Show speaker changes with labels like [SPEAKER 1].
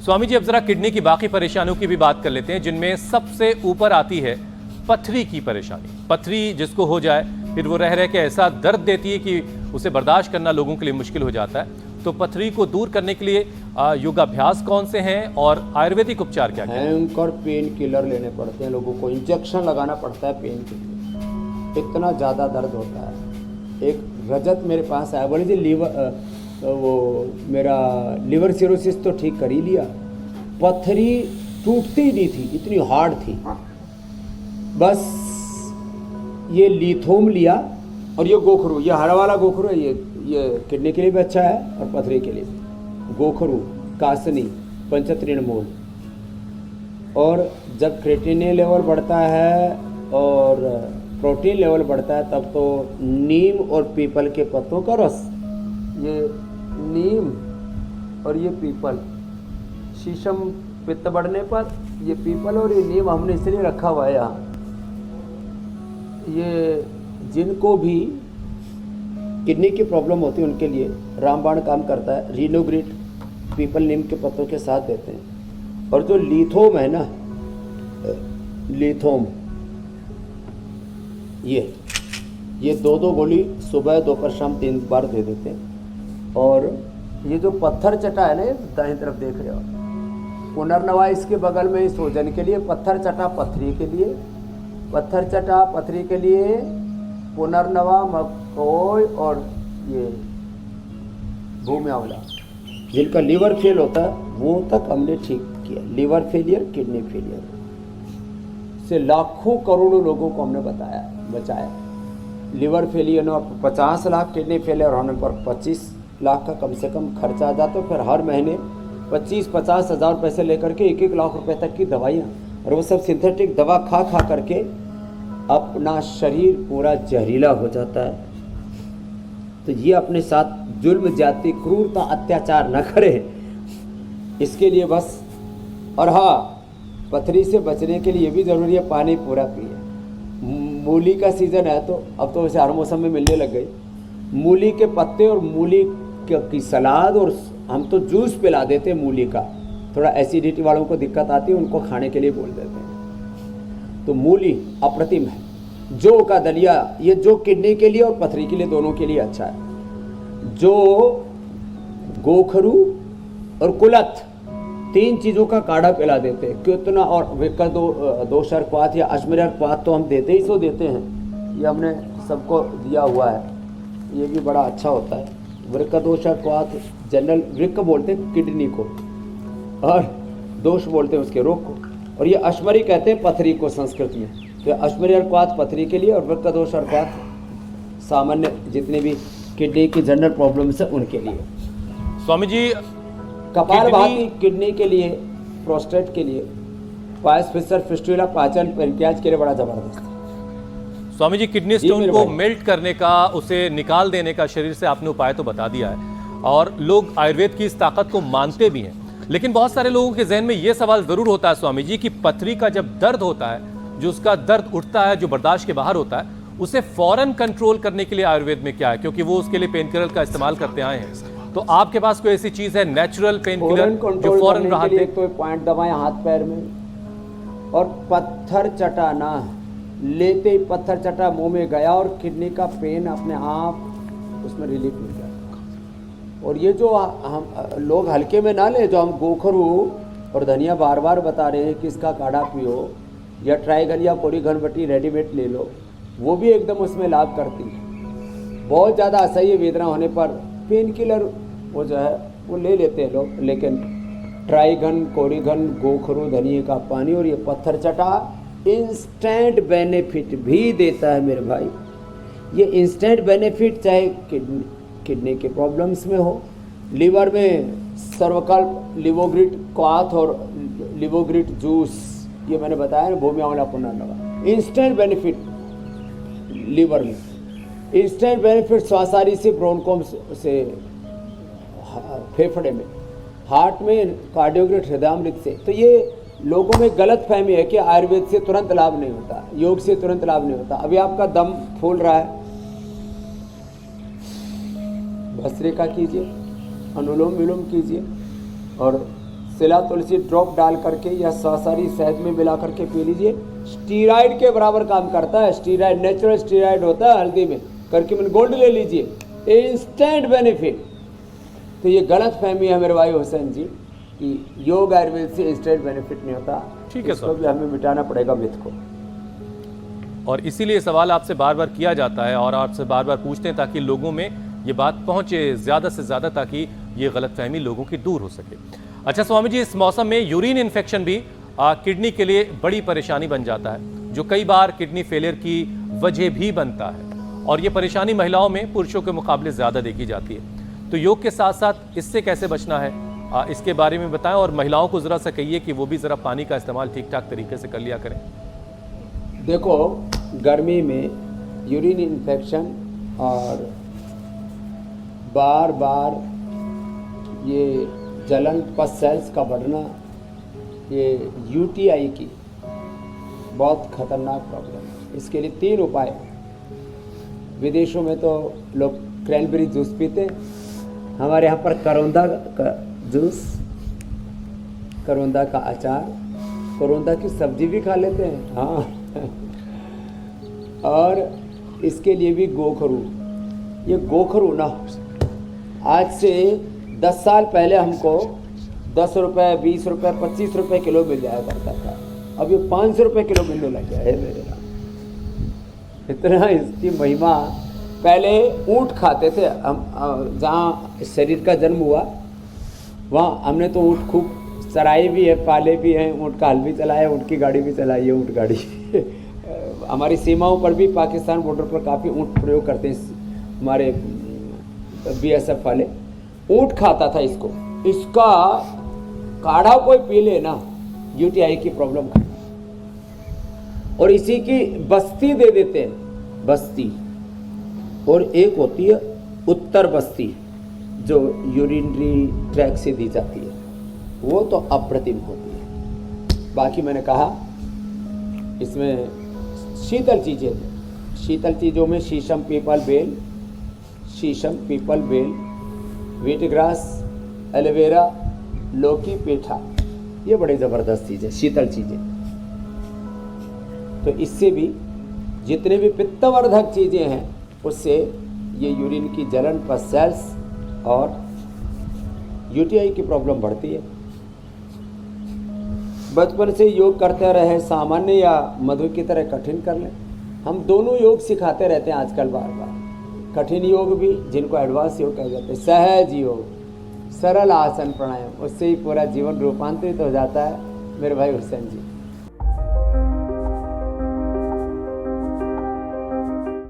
[SPEAKER 1] स्वामी जी, अब जरा किडनी की बाकी परेशानियों की भी बात कर लेते हैं, जिनमें सबसे ऊपर आती है पथरी की परेशानी। पथरी जिसको हो जाए फिर वो रह के ऐसा दर्द देती है कि उसे बर्दाश्त करना लोगों के लिए मुश्किल हो जाता है। तो पथरी को दूर करने के लिए योगाभ्यास कौन से हैं और आयुर्वेदिक उपचार क्या क्या?
[SPEAKER 2] भयंकर पेन किलर लेने पड़ते हैं लोगों को, इंजेक्शन लगाना पड़ता है पेन के लिए, इतना ज़्यादा दर्द होता है। एक रजत मेरे पास आया, बोले जी वो मेरा लिवर सिरोसिस तो ठीक कर ही लिया, पथरी टूटती ही नहीं थी, इतनी हार्ड थी। बस ये लिथोम लिया और ये गोखरू, ये हरा वाला गोखरू है, ये किडनी के लिए भी अच्छा है और पथरी के लिए भी। गोखरू, कासनी, पंचतृणमूल। और जब क्रेटिनिन लेवल बढ़ता है और प्रोटीन लेवल बढ़ता है तब तो नीम और पीपल के पत्तों का रस, ये नीम और ये पीपल, शीशम पित्त बढ़ने पर ये पीपल और ये नीम हमने इसलिए रखा हुआ है यहाँ। ये जिनको भी किडनी की प्रॉब्लम होती है उनके लिए रामबाण काम करता है। रीनोग्रिट पीपल नीम के पत्तों के साथ देते हैं। और जो लिथोम है ना, लिथोम, ये दो गोली सुबह दोपहर शाम 3 बार दे देते हैं। और ये जो पत्थर चटा है ना, दाहिनी तरफ देख रहे हो, पुनर्नवा इसके बगल में सोजन के लिए, पत्थर चटा पथरी के लिए, पत्थर चटा पथरी के लिए, पुनर्नवा मकोई और ये भूमि आंवला। जिनका लीवर फेल होता है वो तक हमने ठीक किया। लीवर फेलियर, किडनी फेलियर से लाखों करोड़ों लोगों को हमने बचाया। लीवर फेलियर में 50 लाख, किडनी फेलियर होने पर 25 लाख का कम से कम खर्चा आ जाता है। फिर हर महीने 25-50 हज़ार रुपये से लेकर के 1-1 लाख रुपए तक की दवाइयाँ, और वो सब सिंथेटिक दवा खा करके अपना शरीर पूरा जहरीला हो जाता है। तो ये अपने साथ जुल्म, जाति, क्रूरता, अत्याचार न करे, इसके लिए बस। और हाँ, पथरी से बचने के लिए भी ज़रूरी है पानी पूरा पिए। मूली का सीज़न है तो अब तो वैसे हर मौसम में मिलने लग गई। मूली के पत्ते और मूली की सलाद, और हम तो जूस पिला देते हैं मूली का। थोड़ा एसिडिटी वालों को दिक्कत आती है, उनको खाने के लिए बोल देते हैं। तो मूली अप्रतिम है। जौ का दलिया, ये जो किडनी के लिए और पथरी के लिए दोनों के लिए अच्छा है। जो गोखरू और कुलथ, 3 चीज़ों का काढ़ा पिला देते हैं। कितना, और विक्र दोषर क्वाथ या अश्मरियर क्वाथ तो हम देते ही सो देते हैं, ये हमने सबको दिया हुआ है। ये भी बड़ा अच्छा होता है। वृक्क दोषर क्वाथ, जनरल वृक्क बोलते हैं किडनी को, और दोष बोलते हैं उसके रोग को। और ये अश्मरी कहते हैं पथरी को संस्कृत में। तो अश्मरियर क्वाथ पथरी के लिए और वृक्क दोषर क्वाथ सामान्य जितने भी किडनी की जनरल प्रॉब्लम्स है उनके लिए।
[SPEAKER 1] स्वामी जी,
[SPEAKER 2] कपालभाति किडनी के लिए, प्रोस्टेट के लिए, पायस फिशर फिस्टुला पाचन पैंक्रियाज के लिए बड़ा जबरदस्त है।
[SPEAKER 1] स्वामी जी, किडनी स्टोन को मेल्ट करने का, उसे निकाल देने का शरीर से आपने उपाय तो बता दिया है, और लोग आयुर्वेद की इस ताकत को मानते भी हैं। लेकिन बहुत सारे लोगों के जहन में यह सवाल जरूर होता है स्वामी जी कि पथरी का जब दर्द होता है, जो उसका दर्द उठता है, जो बर्दाश्त के बाहर होता है, उसे फौरन कंट्रोल करने के लिए आयुर्वेद में क्या है? क्योंकि वो उसके लिए पेन किलर का इस्तेमाल करते आए हैं। तो आपके पास कोई ऐसी चीज है नेचुरल पेन किलर जो फौरन राहत दे?
[SPEAKER 2] कोई पॉइंट दबाएं हाथ पैर में, और पत्थर चटाना, लेते ही पत्थर चटा मुंह में गया और किडनी का पेन अपने आप उसमें रिलीफ मिल गया। और ये जो हम लोग हल्के में ना ले, जो हम गोखरू और धनिया बार बार बता रहे हैं कि इसका काढ़ा पियो, या ट्राइगल या कोरी घनबटी रेडीमेड ले लो, वो भी एकदम उसमें लाभ करती है। बहुत ज़्यादा असह्य वेदना होने पर पेन किलर वो जो है वो ले लेते हैं लोग, लेकिन ट्राइगन, कोरिघन, गोखरू, धनिया का पानी और ये पत्थर चटा इंस्टेंट बेनिफिट भी देता है मेरे भाई। ये इंस्टेंट बेनिफिट चाहे किडनी के प्रॉब्लम्स में हो, लीवर में सर्वकल्प, लिवोग्रिट क्वाथ और लिवोग्रिट जूस, ये मैंने बताया ना, भूमि आंवला पुनर्नवा, इंस्टेंट बेनिफिट लीवर में, इंस्टेंट बेनिफिट श्वासारी से, ब्रोनकोम से फेफड़े में, हार्ट में कार्डियोग्रिट हृदयामृत से। तो ये लोगों में गलत फहमी है कि आयुर्वेद से तुरंत लाभ नहीं होता, योग से तुरंत लाभ नहीं होता। अभी आपका दम फूल रहा है, भस्त्रिका कीजिए, अनुलोम विलोम कीजिए, और सिला तुलसी ड्रॉप डाल करके या सहसारी शहद में मिला करके पी लीजिए। स्टीराइड के बराबर काम करता है। स्टीराइड नेचुरल स्टीराइड होता है हल्दी में, करक्यूमिन गोल्ड ले लीजिए, इंस्टेंट बेनिफिट। तो ये गलत फहमी है मेरे भाई हुसैन जी कि योग आयुर्वेद से इंस्टेंट बेनिफिट नहीं होता।
[SPEAKER 1] ठीक है
[SPEAKER 2] इसको भी हमें मिटाना पड़ेगा मिथ को।
[SPEAKER 1] और इसीलिए सवाल आपसे बार बार किया जाता है और आपसे बार बार पूछते हैं ताकि लोगों में ये बात पहुंचे ज़्यादा से ज़्यादा, ताकि ये गलतफहमी लोगों की दूर हो सके। अच्छा स्वामी जी, इस मौसम में यूरिन इन्फेक्शन भी किडनी के लिए बड़ी परेशानी बन जाता है, जो कई बार किडनी फेलियर की वजह भी बनता है, और ये परेशानी महिलाओं में पुरुषों के मुकाबले ज़्यादा देखी जाती है। तो योग के साथ साथ इससे कैसे बचना है, इसके बारे में बताएं, और महिलाओं को ज़रा सा कहिए कि वो भी ज़रा पानी का इस्तेमाल ठीक ठाक तरीके से कर लिया करें।
[SPEAKER 2] देखो, गर्मी में यूरिन इन्फेक्शन और बार बार ये जलन पस सेल्स का बढ़ना, ये यूटीआई की बहुत खतरनाक प्रॉब्लम है। इसके लिए 3 उपाय हैं। विदेशों में तो लोग क्रैनबेरी जूस पीते, हमारे यहाँ पर करौंदा का जूस, करौंदा का अचार, करौंदा की सब्जी भी खा लेते हैं। हाँ और इसके लिए भी गोखरू, ये गोखरू ना आज से 10 साल पहले हमको 10 रुपये, 20 रुपये, 25 रुपये किलो मिल जाया करता था। अब ये 500 रुपये किलो मिलने लग गया है मेरे यहाँ। इतना इसकी महिमा। पहले ऊँट खाते थे हम, जहाँ शरीर का जन्म हुआ वहाँ हमने तो ऊँट खूब चराए भी है, पाले भी हैं, ऊँट का हल भी चलाया, ऊँट की गाड़ी भी चलाई है, ऊँट गाड़ी हमारी सीमाओं पर भी पाकिस्तान बॉर्डर पर काफ़ी ऊँट प्रयोग करते हैं हमारे बीएसएफ वाले। ऊँट खाता था इसको, इसका काढ़ा कोई पी ले ना, यूटीआई की प्रॉब्लम है। और इसी की बस्ती दे देते हैं, बस्ती। और एक होती है उत्तर बस्ती जो यूरिनरी ट्रैक से दी जाती है, वो तो अप्रतिम होती है। बाकी मैंने कहा इसमें शीतल चीज़ें, शीतल चीज़ों में शीशम पीपल बेल, शीशम पीपल बेल, व्हीट ग्रास, एलोवेरा, लौकी, पेठा, ये बड़े ज़बरदस्त चीज़ें, शीतल चीज़ें। तो इससे भी जितने भी पित्तवर्धक चीज़ें हैं उससे ये यूरिन की जलन, पस सेल्स और यूटीआई की प्रॉब्लम बढ़ती है। बचपन से योग करते रहे, सामान्य या मधु की तरह कठिन कर लें। हम दोनों योग सिखाते रहते हैं आजकल बार बार। कठिन योग भी, जिनको एडवांस योग कहे जाते हैं, सहज योग, सरल आसन प्राणायाम, उससे ही पूरा जीवन रूपांतरित हो जाता है मेरे भाई हुसैन जी।